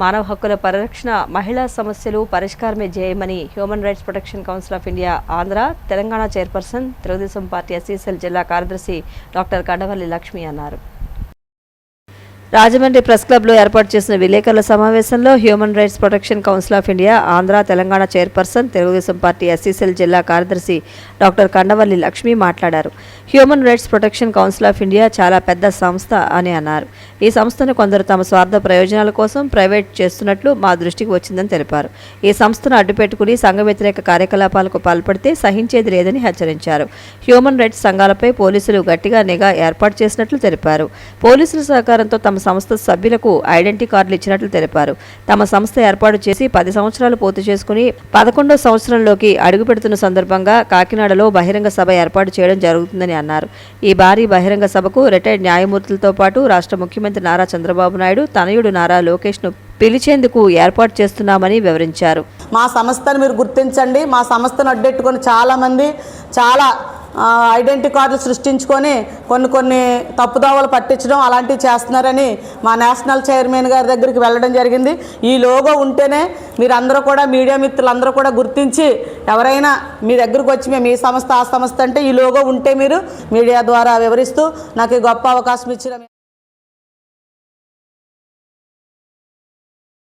మానవ హక్కుల పరిరక్షణ, మహిళా సమస్యలు పరిష్కారమే ధ్యేయమని human rights protection council of India Andhra, Telangana chairperson, Telugu Desam party SCCL జిల్లా కార్యదర్శి డాక్టర్ కండవల్లి లక్ష్మి అన్నారు. రాజమండ్రి ప్రెస్ క్లబ్లో ఏర్పాటు చేసిన విలేకరుల సమావేశంలో human rights protection council of India Andhra, Telangana chairperson, Telugu Desam party SCCL జిల్లా కార్యదర్శి డాక్టర్ కండవల్లి లక్ష్మి మాట్లాడారు. Human rights protection council of India చాలా పెద్ద సంస్థ అని అన్నారు. ఈ సంస్థను కొందరు తమ స్వార్థ ప్రయోజనాల కోసం ప్రైవేట్ చేస్తున్నట్లు మా దృష్టికి వచ్చిందని తెలిపారు. ఈ సంస్థను అడ్డుపెట్టుకుని సంఘ వ్యతిరేక కార్యకలాపాలకు పాల్పడితే సహించేది లేదని హెచ్చరించారు. హ్యూమన్ రైట్స్ సంఘాలపై పోలీసులు గట్టిగా నిఘా ఏర్పాటు చేసినట్లు తెలిపారు. పోలీసుల సహకారంతో తమ సంస్థ సభ్యులకు ఐడెంటిటీ కార్డులు ఇచ్చినట్లు తెలిపారు. తమ సంస్థ ఏర్పాటు చేసి 10 సంవత్సరాలు పూర్తి చేసుకుని 11వ సంవత్సరంలోకి అడుగుపెడుతున్న సందర్భంగా కాకినాడలో బహిరంగ సభ ఏర్పాటు చేయడం జరుగుతుందని అన్నారు. ఈ భారీ బహిరంగ సభకు రిటైర్డ్ న్యాయమూర్తులతో పాటు రాష్ట్ర ముఖ్యమంత్రి నారా చంద్రబాబు నాయుడు తనయుడు నారా లోకేష్ను పిలిచేందుకు ఏర్పాటు చేస్తున్నామని వివరించారు. మా సంస్థను మీరు గుర్తించండి. మా సంస్థను అడ్డెట్టుకొని చాలామంది చాలా ఐడెంటిటీ కార్డులు సృష్టించుకొని కొన్ని తప్పుదోవలు పట్టించడం అలాంటివి చేస్తున్నారని మా నేషనల్ చైర్మన్ గారి దగ్గరికి వెళ్ళడం జరిగింది. ఈ లోగో ఉంటేనే మీరందరూ కూడా, మీడియా మిత్రులందరూ కూడా గుర్తించి ఎవరైనా మీ దగ్గరకు వచ్చి మేము ఈ సంస్థ ఆ సంస్థ అంటే ఈ లోగో ఉంటే మీరు మీడియా ద్వారా వివరిస్తూ నాకు గొప్ప అవకాశం ఇచ్చిన